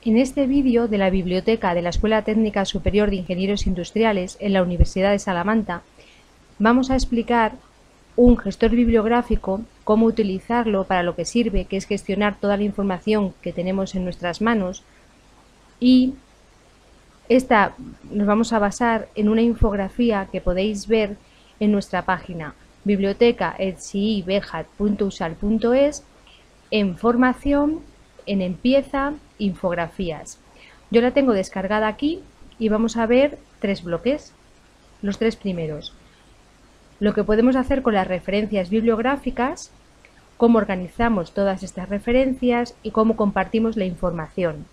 En este vídeo de la biblioteca de la Escuela Técnica Superior de Ingenieros Industriales en la Universidad de Salamanca, vamos a explicar un gestor bibliográfico, cómo utilizarlo para lo que sirve, que es gestionar toda la información que tenemos en nuestras manos, y nos vamos a basar en una infografía que podéis ver en nuestra página biblioteca.edsiibejat.usal.es en formación, en empieza, infografías. Yo la tengo descargada aquí y vamos a ver tres bloques, los tres primeros. Lo que podemos hacer con las referencias bibliográficas, cómo organizamos todas estas referencias y cómo compartimos la información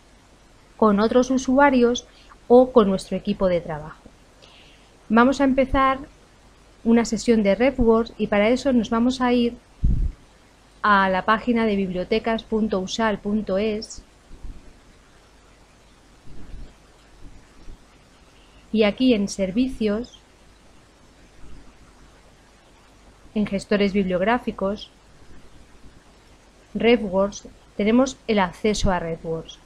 con otros usuarios o con nuestro equipo de trabajo. Vamos a empezar una sesión de RefWorks y para eso nos vamos a ir a la página de bibliotecas.usal.es y aquí en Servicios, en Gestores Bibliográficos, RefWorks, tenemos el acceso a RefWorks.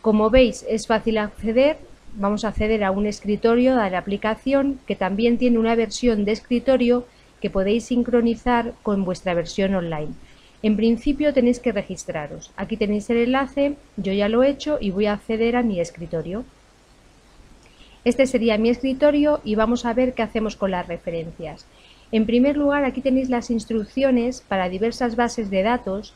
Como veis, es fácil acceder. Vamos a acceder a un escritorio de la aplicación que también tiene una versión de escritorio que podéis sincronizar con vuestra versión online. En principio tenéis que registraros. Aquí tenéis el enlace, yo ya lo he hecho y voy a acceder a mi escritorio. Este sería mi escritorio y vamos a ver qué hacemos con las referencias. En primer lugar, aquí tenéis las instrucciones para diversas bases de datos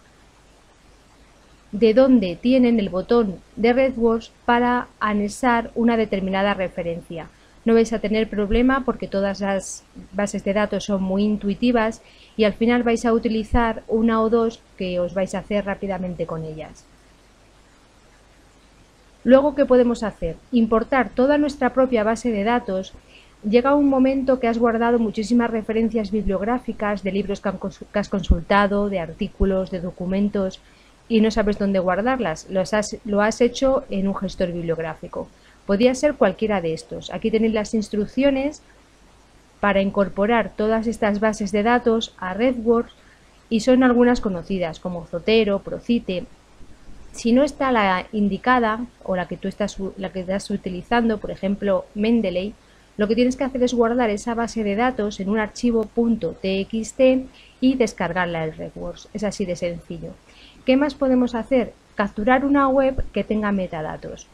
de donde tienen el botón de RefWorks para anexar una determinada referencia. No vais a tener problema porque todas las bases de datos son muy intuitivas y al final vais a utilizar una o dos que os vais a hacer rápidamente con ellas. Luego, ¿qué podemos hacer? Importar toda nuestra propia base de datos. Llega un momento que has guardado muchísimas referencias bibliográficas de libros que has consultado, de artículos, de documentos y no sabes dónde guardarlas. Lo has hecho en un gestor bibliográfico. Podría ser cualquiera de estos. Aquí tenéis las instrucciones para incorporar todas estas bases de datos a RefWorks y son algunas conocidas como Zotero, Procite. Si no está la indicada o la que estás utilizando, por ejemplo Mendeley, lo que tienes que hacer es guardar esa base de datos en un archivo .txt y descargarla en RefWorks. Es así de sencillo. ¿Qué más podemos hacer? Capturar una web que tenga metadatos.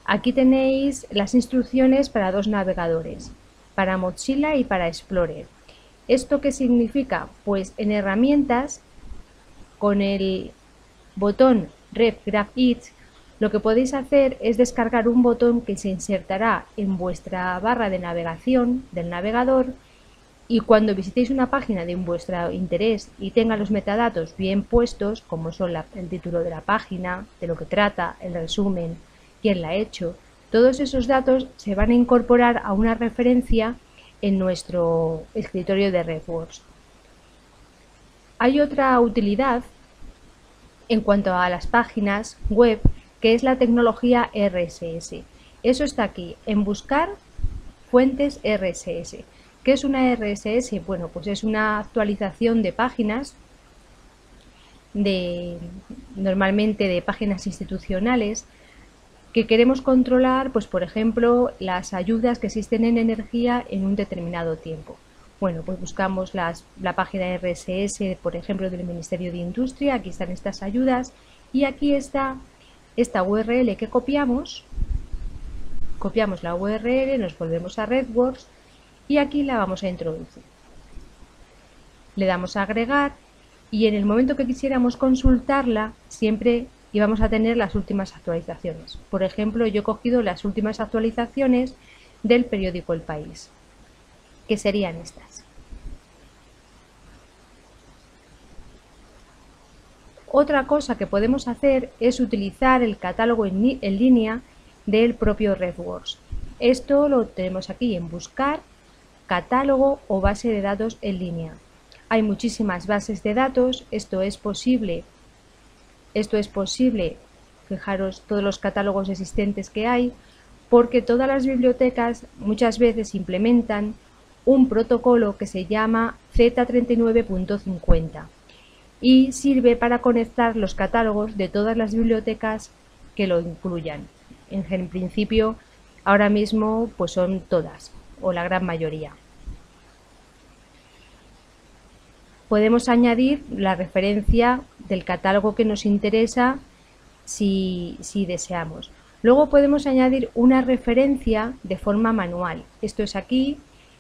Aquí tenéis las instrucciones para dos navegadores, para Mozilla y para Explorer. ¿Esto qué significa? Pues en herramientas, con el botón RefGraph-It, lo que podéis hacer es descargar un botón que se insertará en vuestra barra de navegación del navegador y cuando visitéis una página de vuestro interés y tenga los metadatos bien puestos, como son el título de la página, de lo que trata, el resumen, quién la ha hecho, todos esos datos se van a incorporar a una referencia en nuestro escritorio de RefWorks. Hay otra utilidad en cuanto a las páginas web, que es la tecnología RSS. Eso está aquí, en buscar fuentes RSS. ¿Qué es una RSS? Bueno, pues es una actualización de páginas, normalmente de páginas institucionales, que queremos controlar, pues por ejemplo, las ayudas que existen en energía en un determinado tiempo. Bueno, pues buscamos la página RSS, por ejemplo, del Ministerio de Industria, aquí están estas ayudas y aquí está esta URL que copiamos la URL, nos volvemos a RefWorks y aquí la vamos a introducir. Le damos a agregar y en el momento que quisiéramos consultarla, siempre íbamos a tener las últimas actualizaciones. Por ejemplo, yo he cogido las últimas actualizaciones del periódico El País, que serían estas. Otra cosa que podemos hacer es utilizar el catálogo en línea del propio RefWorks. Esto lo tenemos aquí en buscar, catálogo o base de datos en línea. Hay muchísimas bases de datos, esto es posible, fijaros todos los catálogos existentes que hay, porque todas las bibliotecas muchas veces implementan un protocolo que se llama Z39.50. y sirve para conectar los catálogos de todas las bibliotecas que lo incluyan. En principio, ahora mismo pues son todas o la gran mayoría. Podemos añadir la referencia del catálogo que nos interesa si deseamos. Luego podemos añadir una referencia de forma manual. Esto es aquí,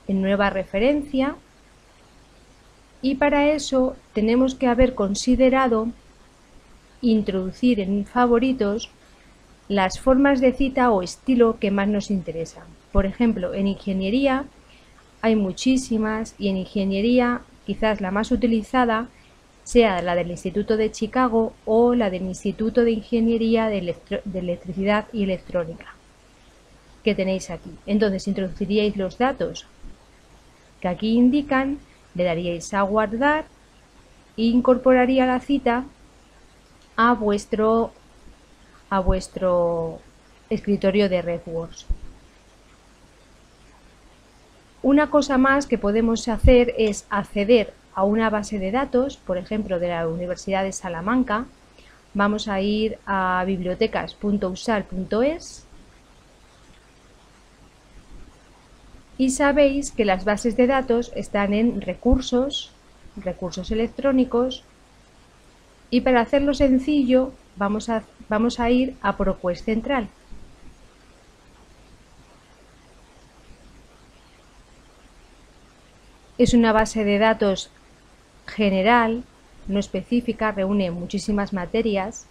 en nueva referencia, y para eso tenemos que haber considerado introducir en favoritos las formas de cita o estilo que más nos interesan. Por ejemplo, en ingeniería hay muchísimas y en ingeniería quizás la más utilizada sea la del Instituto de Chicago o la del Instituto de Ingeniería de Electricidad y Electrónica que tenéis aquí. Entonces introduciríais los datos que aquí indican, le daríais a guardar e incorporaría la cita a vuestro escritorio de RefWorks. Una cosa más que podemos hacer es acceder a una base de datos, por ejemplo de la Universidad de Salamanca. Vamos a ir a bibliotecas.usal.es y sabéis que las bases de datos están en recursos electrónicos, y para hacerlo sencillo vamos a ir a ProQuest Central. Es una base de datos general, no específica, reúne muchísimas materias,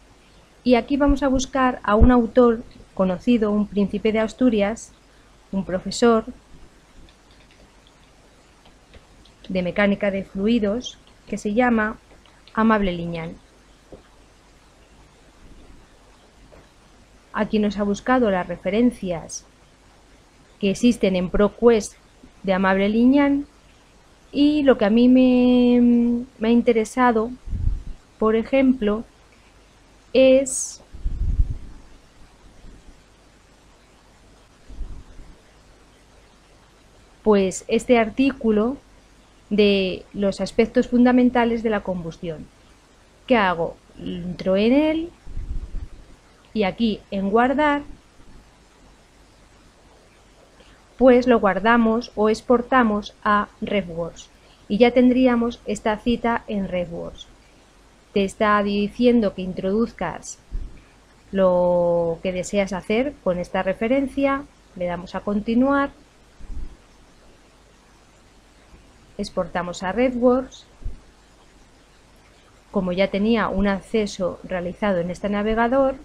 y aquí vamos a buscar a un autor conocido, un príncipe de Asturias, un profesor de mecánica de fluidos que se llama Amable Liñán. Aquí nos ha buscado las referencias que existen en ProQuest de Amable Liñán, y lo que a mí me ha interesado, por ejemplo, es pues este artículo de los aspectos fundamentales de la combustión. ¿Qué hago? Entro en él y aquí en guardar pues lo guardamos o exportamos a RefWorks y ya tendríamos esta cita en RefWorks. Te está diciendo que introduzcas lo que deseas hacer con esta referencia, le damos a continuar, exportamos a RefWorks. Como ya tenía un acceso realizado en este navegador,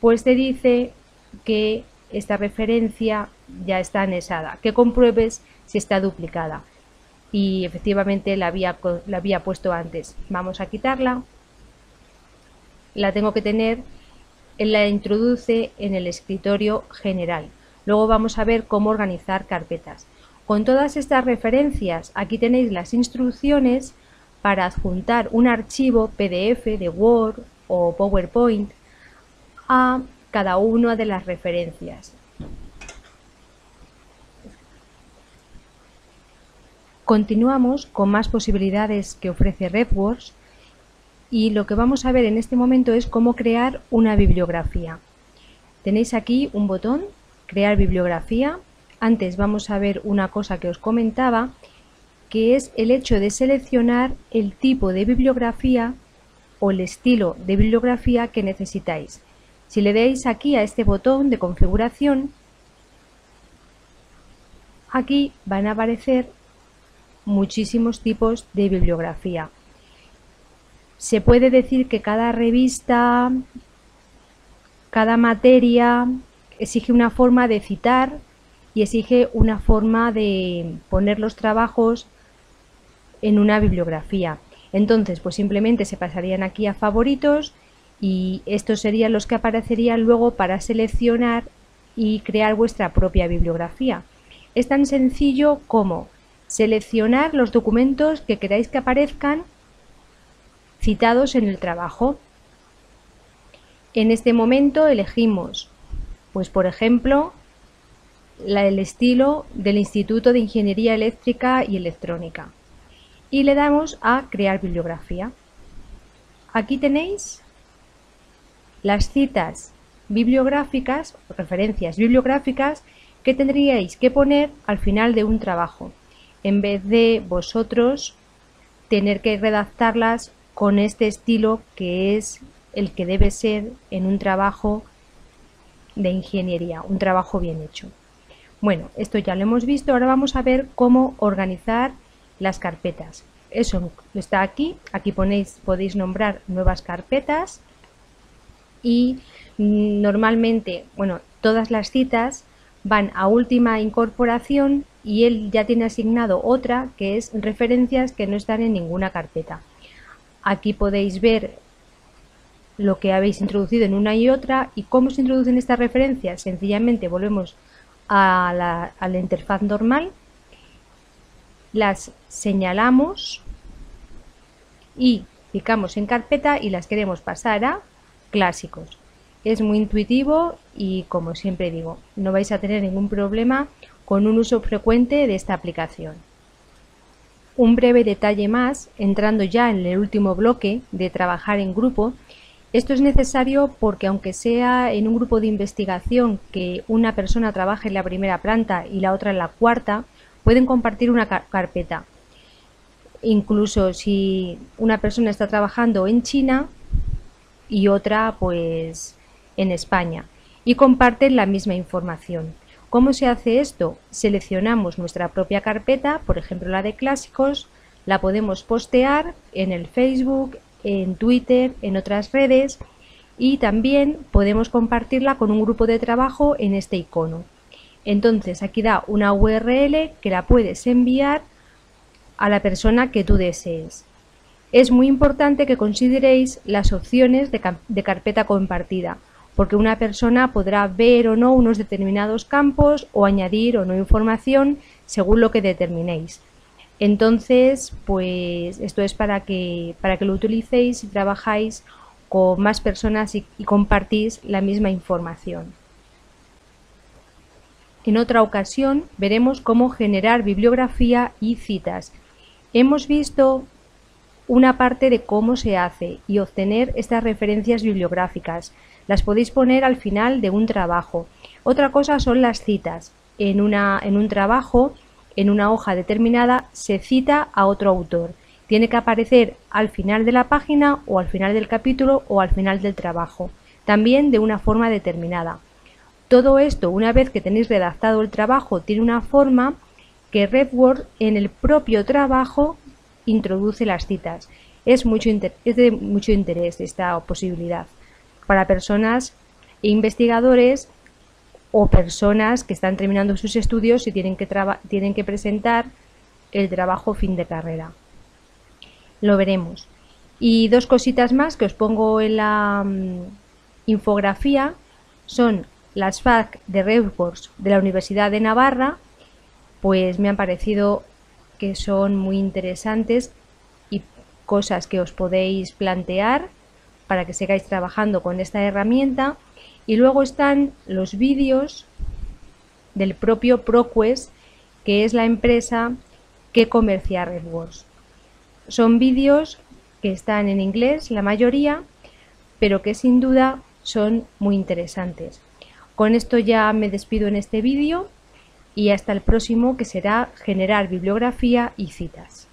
pues te dice que esta referencia ya está anexada, que compruebes si está duplicada, y efectivamente la había puesto antes. Vamos a quitarla, la tengo que tener, él la introduce en el escritorio general. Luego vamos a ver cómo organizar carpetas. Con todas estas referencias, aquí tenéis las instrucciones para adjuntar un archivo PDF de Word o PowerPoint a cada una de las referencias. Continuamos con más posibilidades que ofrece RefWorks, y lo que vamos a ver en este momento es cómo crear una bibliografía. Tenéis aquí un botón, crear bibliografía. Antes vamos a ver una cosa que os comentaba, que es el hecho de seleccionar el tipo de bibliografía o el estilo de bibliografía que necesitáis. Si le dais aquí a este botón de configuración, aquí van a aparecer muchísimos tipos de bibliografía. Se puede decir que cada revista, cada materia exige una forma de citar y exige una forma de poner los trabajos en una bibliografía. Entonces, pues simplemente se pasarían aquí a favoritos y estos serían los que aparecerían luego para seleccionar y crear vuestra propia bibliografía. Es tan sencillo como seleccionar los documentos que queráis que aparezcan citados en el trabajo. En este momento elegimos, pues por ejemplo, el estilo del Instituto de Ingeniería Eléctrica y Electrónica. y le damos a crear bibliografía. Aquí tenéis las citas bibliográficas, referencias bibliográficas que tendríais que poner al final de un trabajo, en vez de vosotros tener que redactarlas con este estilo que es el que debe ser en un trabajo de ingeniería, un trabajo bien hecho. Bueno, esto ya lo hemos visto, ahora vamos a ver cómo organizar las carpetas. Eso está aquí, aquí podéis nombrar nuevas carpetas y normalmente, bueno, todas las citas van a última incorporación y él ya tiene asignado otra que es referencias que no están en ninguna carpeta. Aquí podéis ver lo que habéis introducido en una y otra y cómo se introducen estas referencias. Sencillamente volvemos a la interfaz normal, las señalamos y clicamos en carpeta y las queremos pasar a clásicos. Es muy intuitivo y, como siempre digo, no vais a tener ningún problema con un uso frecuente de esta aplicación. Un breve detalle más, entrando ya en el último bloque de trabajar en grupo. Esto es necesario porque, aunque sea en un grupo de investigación que una persona trabaje en la primera planta y la otra en la cuarta, pueden compartir una carpeta. Incluso si una persona está trabajando en China y otra pues en España y comparten la misma información. ¿Cómo se hace esto? Seleccionamos nuestra propia carpeta, por ejemplo la de clásicos, la podemos postear en el Facebook, en Twitter, en otras redes y también podemos compartirla con un grupo de trabajo en este icono. Entonces aquí da una URL que la puedes enviar a la persona que tú desees. Es muy importante que consideréis las opciones de carpeta compartida, porque una persona podrá ver o no unos determinados campos o añadir o no información según lo que determinéis. Entonces, pues esto es para que lo utilicéis y trabajáis con más personas y compartís la misma información. En otra ocasión veremos cómo generar bibliografía y citas. Hemos visto una parte de cómo se hace y obtener estas referencias bibliográficas. Las podéis poner al final de un trabajo. Otra cosa son las citas. En un trabajo, en una hoja determinada, se cita a otro autor. Tiene que aparecer al final de la página o al final del capítulo o al final del trabajo. También de una forma determinada. Todo esto, una vez que tenéis redactado el trabajo, tiene una forma que RefWorks en el propio trabajo introduce las citas. Es de mucho interés esta posibilidad para personas e investigadores o personas que están terminando sus estudios y tienen que presentar el trabajo fin de carrera. Lo veremos. Y dos cositas más que os pongo en la infografía son las FAQ de RefWorks de la Universidad de Navarra, pues me han parecido que son muy interesantes y cosas que os podéis plantear para que sigáis trabajando con esta herramienta. Y luego están los vídeos del propio ProQuest, que es la empresa que comercia RefWorks. Son vídeos que están en inglés, la mayoría, pero que sin duda son muy interesantes. Con esto ya me despido en este vídeo y hasta el próximo, que será generar bibliografía y citas.